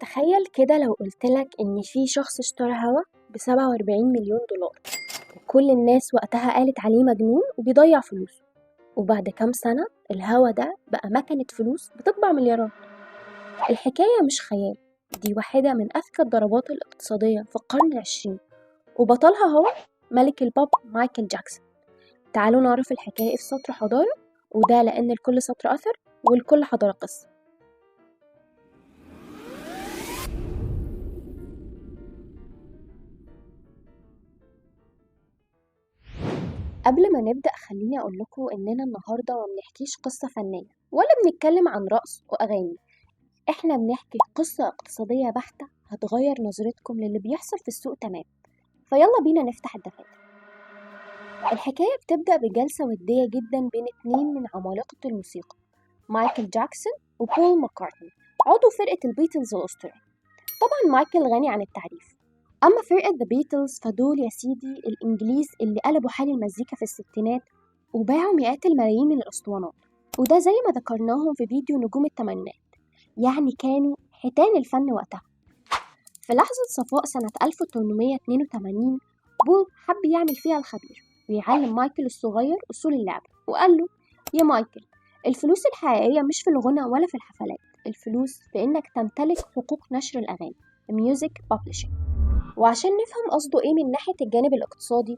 تخيل كده لو قلتلك إن في شخص اشترى هوا ب47 مليون دولار، وكل الناس وقتها قالت عليه مجنون وبيضيع فلوسه. وبعد كام سنة الهوا ده بقى مكنة فلوس بتطبع مليارات. الحكاية مش خيال، دي واحدة من أذكى الضربات الاقتصادية في القرن العشرين، وبطلها هو ملك البوب مايكل جاكسون. تعالوا نعرف الحكاية في سطر حضارة، وده لأن لكل سطر أثر ولكل حضارة قصة. قبل ما نبدأ خليني أقول لكم إننا النهاردة ما بنحكيش قصة فنية ولا بنتكلم عن رقص وأغاني، إحنا بنحكي قصة اقتصادية بحتة هتغير نظرتكم للي بيحصل في السوق تمام. فيلا بينا نفتح الدفاتر. الحكاية بتبدأ بجلسة ودية جدا بين اتنين من عمالقة الموسيقى، مايكل جاكسون وبول ماكارتني، عضو فرقة البيتلز الأسطورية. طبعا مايكل غني عن التعريف، أما فرقة ذا بيتلز فدول يا سيدي الإنجليز اللي قلبوا حال المزيكا في الستينات وباعوا مئات الملايين من الأسطوانات، وده زي ما ذكرناهم في فيديو نجوم التمانينات، يعني كانوا حيتان الفن وقتها. في لحظة صفاء سنة 1882 بول حب يعمل فيها الخبير ويعلم مايكل الصغير أصول اللعبة، وقال له: يا مايكل، الفلوس الحقيقية مش في الغنى ولا في الحفلات، الفلوس في إنك تمتلك حقوق نشر الأغاني، Music Publishing. وعشان نفهم قصده إيه من ناحية الجانب الاقتصادي،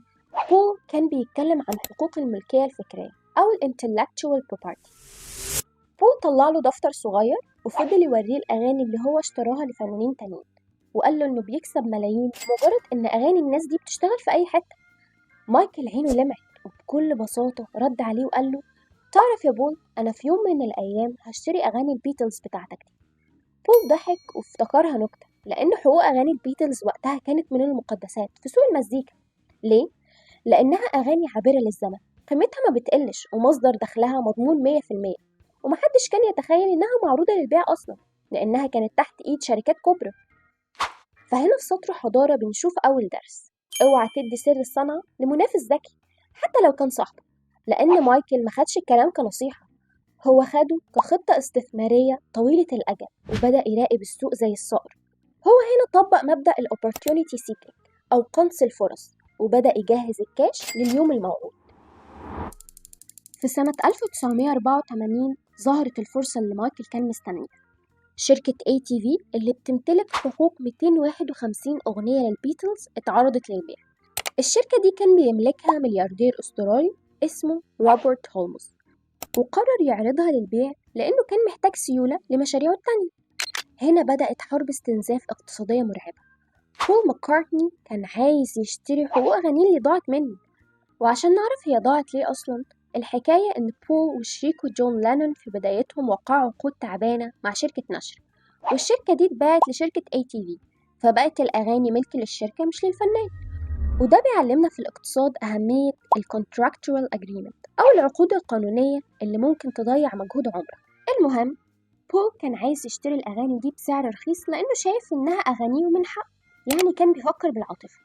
بول كان بيتكلم عن حقوق الملكية الفكرية أو Intellectual Property. بول طلع له دفتر صغير وفضل يوريه الأغاني اللي هو اشتراها لفنانين تانيين، وقال له إنه بيكسب ملايين مجرد إن أغاني الناس دي بتشتغل في أي حتة. مايكل عينه لمعت وبكل بساطة رد عليه وقال له: تعرف يا بول، أنا في يوم من الأيام هشتري أغاني البيتلز بتاعتك دي. بول ضحك وافتكرها نكتة، لأن حقوق أغاني البيتلز وقتها كانت من المقدسات في سوق المزيكا. ليه؟ لأنها أغاني عابرة للزمن، قيمتها ما بتقلش ومصدر دخلها مضمون 100%، ومحدش كان يتخيل إنها معروضة للبيع أصلا لأنها كانت تحت إيد شركات كبرى. فهنا في سطر حضارة بنشوف أول درس: اوعى تدي سر الصنعة لمنافس ذكي حتى لو كان صاحبك، لأن مايكل ما خدش الكلام كنصيحة، هو خده كخطة استثمارية طويلة الأجل، وبدأ يراقب السوق زي الصقر. هو هنا طبق مبدأ ال Opportunity Seeking أو قنص الفرص، وبدأ يجهز الكاش لليوم الموعود. في سنة 1984 ظهرت الفرصة اللي مايكل كان مستنيها. شركة ATV اللي بتمتلك حقوق 251 أغنية للبيتلز اتعرضت للبيع. الشركة دي كان بيملكها ملياردير أسترالي اسمه روبرت هولمز، وقرر يعرضها للبيع لأنه كان محتاج سيولة لمشاريعه التانية. هنا بدأت حرب استنزاف اقتصادية مرعبة. بول ماكارتني كان عايز يشتري حقوق أغانيه اللي ضاعت منه، وعشان نعرف هي ضاعت ليه أصلا، الحكاية إن بول وشريكه جون لانون في بدايتهم وقعوا عقود تعبانة مع شركة نشر، والشركة دي اتباعت لشركة ATV، فبقت الأغاني ملك للشركة مش للفنان. وده بيعلمنا في الاقتصاد أهمية ال Contractual Agreement أو العقود القانونية اللي ممكن تضيع مجهود عمرك. المهم، بول كان عايز يشتري الأغاني دي بسعر رخيص لأنه شايف إنها أغانيه ومن حقه، يعني كان بيفكر بالعاطفة.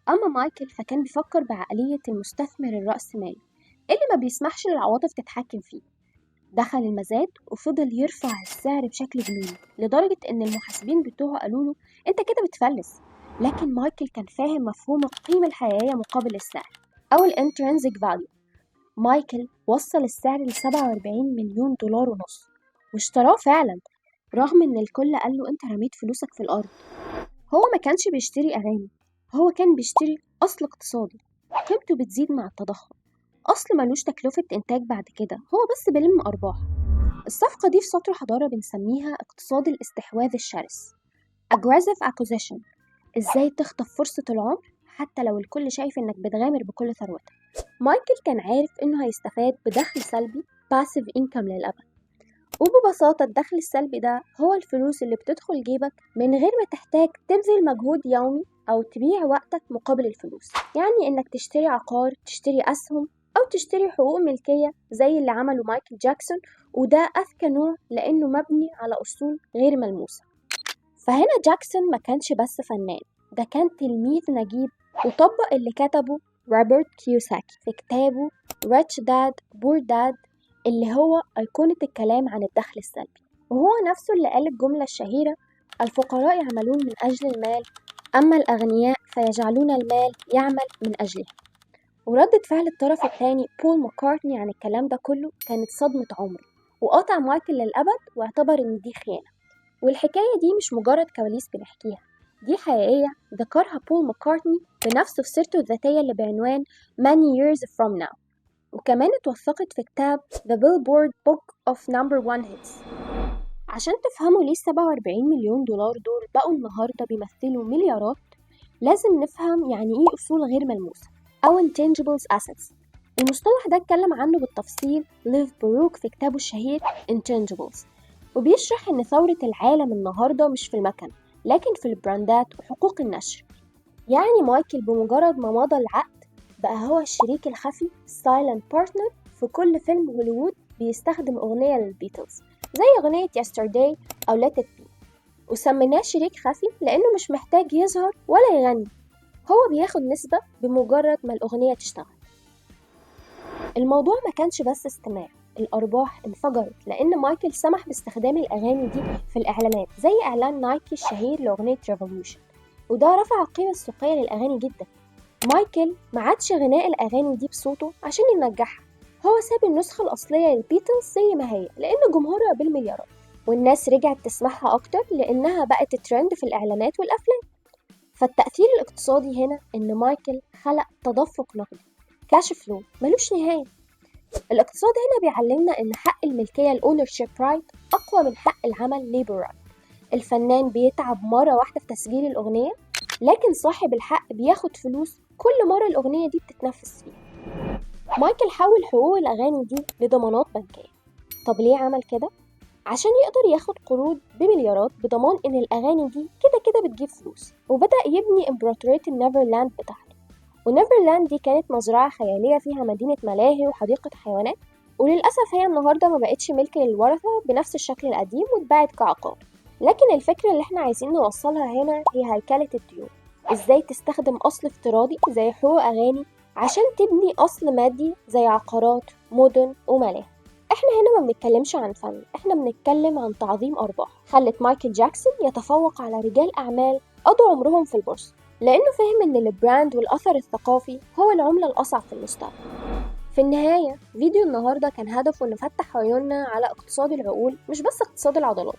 أما مايكل فكان بيفكر بعقلية المستثمر الرأسمالي اللي ما بيسمحش للعواطف تتحكم فيه. دخل المزاد وفضل يرفع السعر بشكل جنوني لدرجة إن المحاسبين بتوعه قالوا له: أنت كده بتفلس. لكن مايكل كان فاهم مفهوم القيمة الحقيقية مقابل السعر أو ال Intrinsic Value. مايكل وصل السعر ل47 مليون دولار ونص، واشتراه فعلا رغم إن الكل قال له: أنت رميت فلوسك في الأرض. هو ما كانش بيشتري أغاني، هو كان بيشتري أصل اقتصادي قيمته بتزيد مع التضخم، أصل ملوش تكلفة إنتاج بعد كده، هو بس بيلم أرباح. الصفقة دي في سطر حضارة بنسميها اقتصاد الاستحواذ الشرس، Aggressive Acquisition. إزاي تخطف فرصة العمر حتى لو الكل شايف إنك بتغامر بكل ثروتك. مايكل كان عارف إنه هيستفاد بدخل سلبي Passive Income للأبد، وببساطة الدخل السلبي ده هو الفلوس اللي بتدخل جيبك من غير ما تحتاج تبذل مجهود يومي أو تبيع وقتك مقابل الفلوس، يعني إنك تشتري عقار، تشتري أسهم، أو تشتري حقوق ملكية زي اللي عمله مايكل جاكسون، وده أذكى نوع لأنه مبني على أصول غير ملموسة. فهنا جاكسون ما كانش بس فنان، ده كان تلميذ نجيب وطبق اللي كتبه روبرت كيوساكي في كتابه Rich Dad Poor Dad، اللي هو أيقونة الكلام عن الدخل السلبي، وهو نفسه اللي قال الجملة الشهيرة الفقراء يعملون من أجل المال، أما الأغنياء فيجعلون المال يعمل من أجلهم. وردة فعل الطرف الثاني بول ماكارتني عن الكلام ده كله كانت صدمة عمري، وقاطع مايكل للأبد واعتبر إن دي خيانة. والحكاية دي مش مجرد كواليس بنحكيها، دي حقيقية ذكرها بول ماكارتني بنفسه في سيرته الذاتية اللي بعنوان Many Years From Now، وكمان اتوثقت في كتاب The Billboard Book of Number One Hits. عشان تفهموا ليه 47 مليون دولار دول بقوا النهاردة بيمثلوا مليارات، لازم نفهم يعني ايه أصول غير ملموسة أو Intangible Assets. المصطلح ده اتكلم عنه بالتفصيل ليف بروك في كتابه الشهير Intangibles، وبيشرح إن ثورة العالم النهاردة مش في المكن لكن في البراندات وحقوق النشر. يعني مايكل بمجرد ما مضى العقد بقى هو الشريك الخفي Silent Partner في كل فيلم هوليوود بيستخدم أغنية للبيتلز زي أغنية Yesterday أو Let It Be، وسميناه شريك خفي لأنه مش محتاج يظهر ولا يغني، هو بياخد نسبة بمجرد ما الأغنية تشتغل. الموضوع ما كانش بس استماع، الأرباح انفجرت لأن مايكل سمح باستخدام الأغاني دي في الإعلانات زي إعلان نايكي الشهير لأغنية Revolution، وده رفع القيمة السوقية للأغاني جدا. مايكل ما عادش غناء الأغاني دي بصوته عشان ينجحها، هو ساب النسخة الأصلية للبيتلز زي ما هي لأن جمهورها بالمليارات، والناس رجعت تسمعها أكتر لأنها بقت ترند في الإعلانات والأفلام. فالتأثير الاقتصادي هنا إن مايكل خلق تدفق نقدي كاش فلو ملوش نهاية. الاقتصاد هنا بيعلمنا إن حق الملكية الأونرشيب رايت أقوى من حق العمل ليبر رايت. الفنان بيتعب مرة واحدة في تسجيل الأغنية، لكن صاحب الحق بياخد فلوس كل مرة الأغنية دي بتتنفس فيها. مايكل حول حقوق الأغاني دي لضمانات بنكية. طب ليه عمل كده؟ عشان يقدر ياخد قروض بمليارات بضمان إن الأغاني دي كده كده بتجيب فلوس، وبدأ يبني إمبراطورية النيفرلاند بتاعته. ونيفرلاند دي كانت مزرعة خيالية فيها مدينة ملاهي وحديقة حيوانات، وللأسف هي النهاردة ما بقتش ملك للورثة بنفس الشكل القديم واتباعت كعقار. لكن الفكرة اللي احنا عايزين نوصلها هنا هي هيكلة الديون، ازاي تستخدم أصل افتراضي زي حقوق أغاني عشان تبني أصل مادي زي عقارات مدن وملاهي. احنا هنا ما بنتكلمش عن فن، احنا بنتكلم عن تعظيم أرباح خلت مايكل جاكسون يتفوق على رجال أعمال قضوا عمرهم في البورصة، لأنه فهم إن البراند والأثر الثقافي هو العملة الأصعب في المستقبل. في النهاية فيديو النهاردة كان هدفه إنه فتح عيوننا على اقتصاد العقول مش بس اقتصاد العضلات.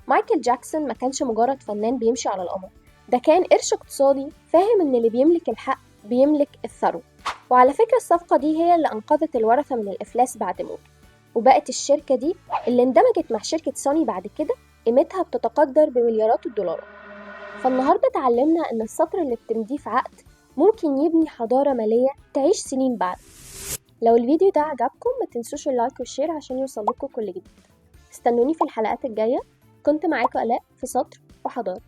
مايكل جاكسون ما كانش مجرد فنان بيمشي على القمر، ده كان قرش اقتصادي فاهم إن اللي بيملك الحق بيملك الثروة. وعلى فكرة الصفقة دي هي اللي أنقذت الورثة من الإفلاس بعد موته، وبقت الشركة دي اللي اندمجت مع شركة سوني بعد كده قيمتها بتتقدر بمليارات الدولارات. فالنهاردة اتعلمنا إن السطر اللي بتمضيه في عقد ممكن يبني حضارة مالية تعيش سنين بعد. لو الفيديو ده عجبكم ما تنسوش اللايك والشير عشان يوصل لكم كل جديد. استنوني في الحلقات الجاية. كنت معاكم آلاء في سطر وحضارة.